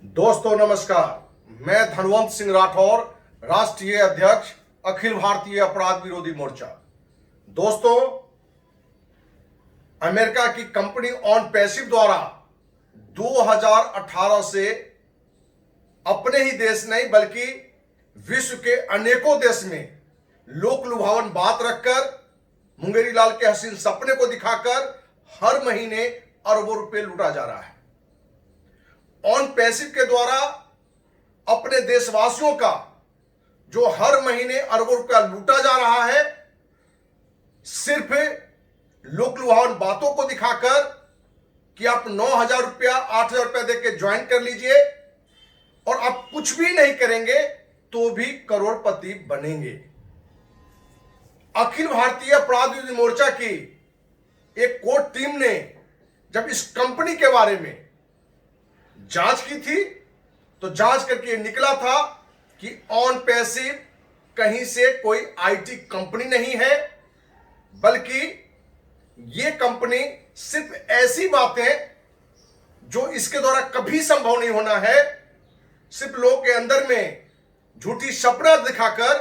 दोस्तों नमस्कार। मैं धनवंत सिंह राठौर, राष्ट्रीय अध्यक्ष अखिल भारतीय अपराध विरोधी मोर्चा। दोस्तों, अमेरिका की कंपनी ऑन पैसिव द्वारा 2018 से अपने ही देश नहीं बल्कि विश्व के अनेकों देश में लोक लुभावन बात रखकर, मुंगेरी लाल के हसीन सपने को दिखाकर हर महीने अरबों रुपए लूटा जा रहा है। ऑन पैसिव के द्वारा अपने देशवासियों का जो हर महीने अरबों रुपया लूटा जा रहा है, सिर्फ लोक लुभावन बातों को दिखाकर कि आप 9,000 रुपया 8,000 रुपया देकर ज्वाइन कर लीजिए और आप कुछ भी नहीं करेंगे तो भी करोड़पति बनेंगे। अखिल भारतीय अपराध विरोधी मोर्चा की एक कोर्ट टीम ने जब इस कंपनी के बारे में जांच की थी तो जांच करके निकला था कि ऑन पैसिव कहीं से कोई आईटी कंपनी नहीं है, बल्कि यह कंपनी सिर्फ ऐसी बातें जो इसके द्वारा कभी संभव नहीं होना है, सिर्फ लोगों के अंदर में झूठी सपना दिखाकर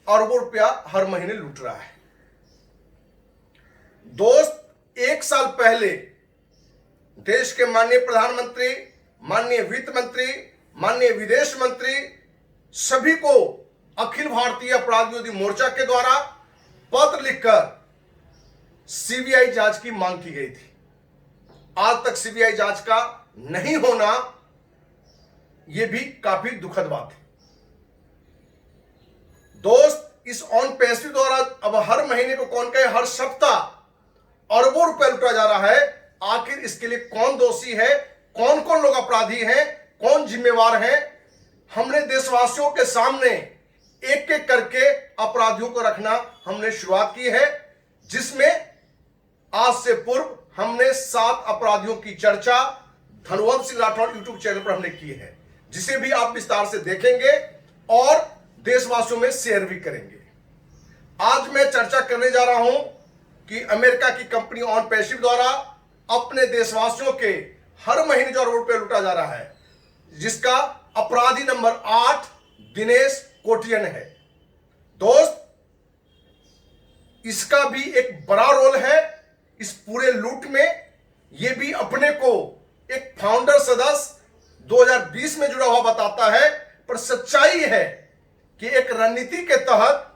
अरबों रुपया हर महीने लूट रहा है। दोस्त, 1 साल पहले देश के माननीय प्रधानमंत्री, माननीय वित्त मंत्री, माननीय विदेश मंत्री सभी को अखिल भारतीय अपराध विरोधी मोर्चा के द्वारा पत्र लिखकर सीबीआई जांच की मांग की गई थी। आज तक सीबीआई जांच का नहीं होना यह भी काफी दुखद बात है। दोस्त, इस ऑन पैसिव द्वारा अब हर महीने को कौन कहे, हर सप्ताह अरबों रुपए लुटा जा रहा है। आखिर इसके लिए कौन दोषी है, कौन कौन लोग अपराधी हैं, कौन जिम्मेवार हैं? हमने देशवासियों के सामने एक एक करके अपराधियों को रखना हमने शुरुआत की है, जिसमें आज से पूर्व हमने 7 अपराधियों की चर्चा धनवंत सिंह राठौर यूट्यूब चैनल पर हमने की है, जिसे भी आप विस्तार से देखेंगे और देशवासियों में शेयर भी करेंगे। आज मैं चर्चा करने जा रहा हूं कि अमेरिका की कंपनी ऑन पैसिव द्वारा अपने देशवासियों के हर महीने जो अरबों रुपये लूटा जा रहा है, जिसका अपराधी नंबर 8 दिनेश कोटियन है। दोस्त, इसका भी एक बड़ा रोल है इस पूरे लूट में। यह भी अपने को एक फाउंडर सदस्य 2020 में जुड़ा हुआ बताता है, पर सच्चाई है कि एक रणनीति के तहत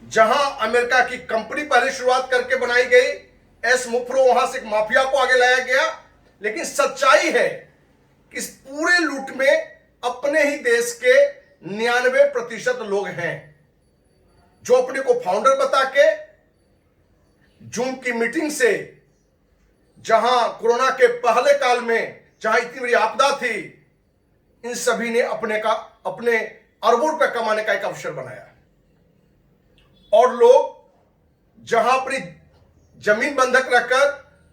जहां अमेरिका की कंपनी पहले शुरुआत करके बनाई गई, एस मुफ्रो वहां से एक माफिया को आगे लाया गया, लेकिन सच्चाई है कि इस पूरे लूट में अपने ही देश के 99% लोग हैं जो अपने को फाउंडर बता के जूम की मीटिंग से, जहां कोरोना के पहले काल में जहां इतनी बड़ी आपदा थी, इन सभी ने अपने अरबों रुपए कमाने का एक अवसर बनाया। और लोग जहां अपनी जमीन बंधक रखकर,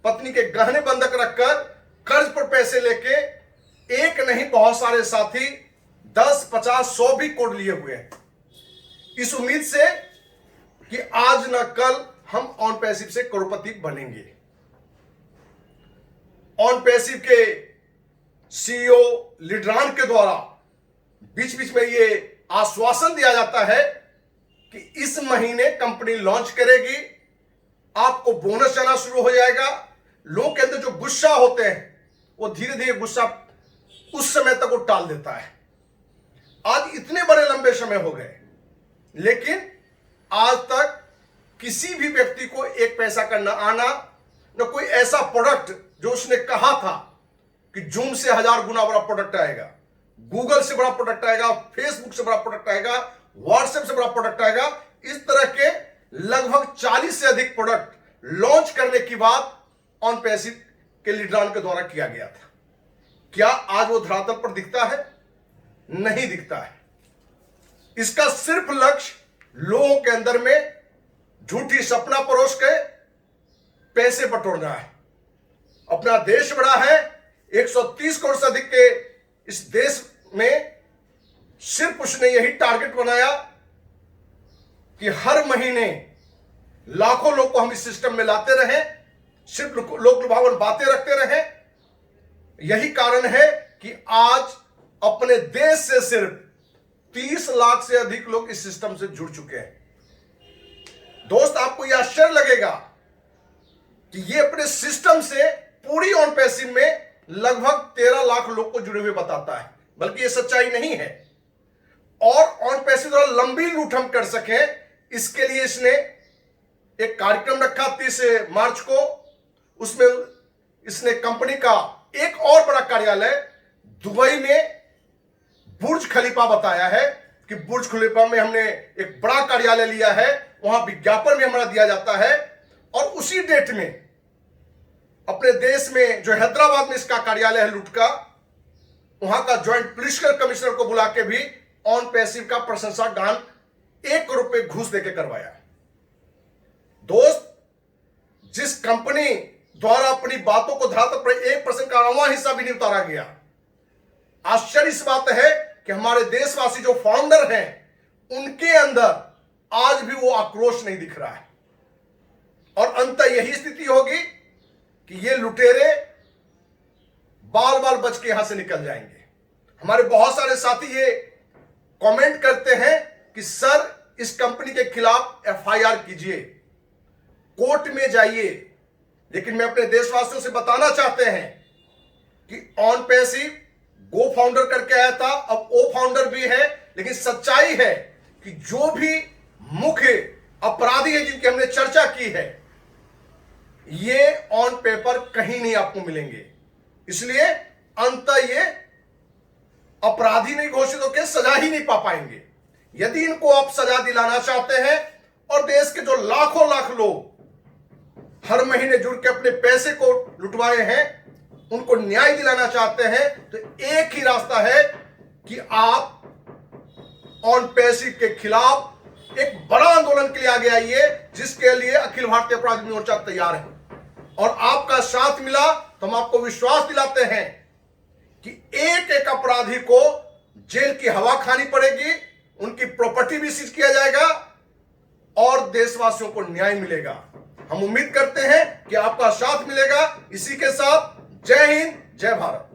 पत्नी के गहने बंधक रखकर कर्ज पर पैसे लेके, एक नहीं बहुत सारे साथी 10, 50, 100 भी कोड लिए हुए हैं, इस उम्मीद से कि आज न कल हम ऑन पैसिव से करोड़पति बनेंगे। ऑन पैसिव के सीईओ लिडरान के द्वारा बीच बीच में यह आश्वासन दिया जाता है कि इस महीने कंपनी लॉन्च करेगी, आपको बोनस आना शुरू हो जाएगा। लोगों के अंदर जो गुस्सा होते हैं वो धीरे धीरे गुस्सा उस समय तक वो टाल देता है। आज इतने बड़े लंबे समय हो गए, लेकिन आज तक किसी भी व्यक्ति को एक पैसा का न आना, न कोई ऐसा प्रोडक्ट जो उसने कहा था कि जूम से 1000 गुना बड़ा प्रोडक्ट आएगा, गूगल से बड़ा प्रोडक्ट आएगा, फेसबुक से बड़ा प्रोडक्ट आएगा, व्हाट्सएप से बड़ा प्रोडक्ट आएगा, इस तरह के लगभग 40 से अधिक प्रोडक्ट लॉन्च करने की बात ऑन पैसिव के लीडरान के द्वारा किया गया था। क्या आज वो धरातल पर दिखता है? नहीं दिखता है। इसका सिर्फ लक्ष्य लोगों के अंदर में झूठी सपना परोस के पैसे बटोरना है। अपना देश बड़ा है, 130 करोड़ से अधिक के इस देश में सिर्फ उसने यही टारगेट बनाया कि हर महीने लाखों लोग को हम इस सिस्टम में लाते रहें, सिर्फ लोक लुभावन बातें रखते रहें। यही कारण है कि आज अपने देश से सिर्फ 30 लाख से अधिक लोग इस सिस्टम से जुड़ चुके हैं। दोस्त, आपको यह आश्चर्य लगेगा कि ये अपने सिस्टम से पूरी ऑन पैसिव में लगभग 13 लाख लोग को जुड़े हुए बताता है, बल्कि ये सच्चाई नहीं है। और ऑन पैसिव द्वारा लंबी लूट हम कर सके, इसके लिए इसने एक कार्यक्रम रखा 30 मार्च को। उसमें इसने कंपनी का एक और बड़ा कार्यालय दुबई में बुर्ज खलीफा बताया है कि बुर्ज खलीफा में हमने एक बड़ा कार्यालय लिया है, वहां विज्ञापन भी हमारा दिया जाता है। और उसी डेट में अपने देश में जो हैदराबाद में इसका कार्यालय है लूट का, वहां का ज्वाइंट पुलिस कमिश्नर को बुला के भी ऑन पैसिव का प्रशंसा गान 1 करोड़ रुपए घूस देके करवाया। दोस्त, जिस कंपनी द्वारा अपनी बातों को धरातल पर 1% का रवां हिस्सा भी नहीं उतारा गया, आश्चर्य इस बात है कि हमारे देशवासी जो फाउंडर हैं उनके अंदर आज भी वो आक्रोश नहीं दिख रहा है। और अंत यही स्थिति होगी कि ये लुटेरे बाल बाल बच के यहां से निकल जाएंगे। हमारे बहुत सारे साथी ये कमेंट करते हैं कि सर, इस कंपनी के खिलाफ एफआईआर कीजिए, कोर्ट में जाइए। लेकिन मैं अपने देशवासियों से बताना चाहते हैं कि ऑन पैसिव गो फाउंडर करके आया था, अब ओ फाउंडर भी है। लेकिन सच्चाई है कि जो भी मुख्य अपराधी है जिनकी हमने चर्चा की है, ये ऑन पेपर कहीं नहीं आपको मिलेंगे। इसलिए अंत ये अपराधी नहीं घोषित होकर सजा ही नहीं पा पाएंगे। यदि इनको आप सजा दिलाना चाहते हैं और देश के जो लाखों लाख लोग हर महीने जुड़ के अपने पैसे को लुटवाए हैं उनको न्याय दिलाना चाहते हैं, तो एक ही रास्ता है कि आप ऑन पैसिव के खिलाफ एक बड़ा आंदोलन के लिए आगे आइए, जिसके लिए अखिल भारतीय अपराधी मोर्चा तैयार है। और आपका साथ मिला तो हम आपको विश्वास दिलाते हैं कि एक एक अपराधी को जेल की हवा खानी पड़ेगी, उनकी प्रॉपर्टी भी सीज किया जाएगा और देशवासियों को न्याय मिलेगा। हम उम्मीद करते हैं कि आपका साथ मिलेगा। इसी के साथ जय हिंद, जय भारत।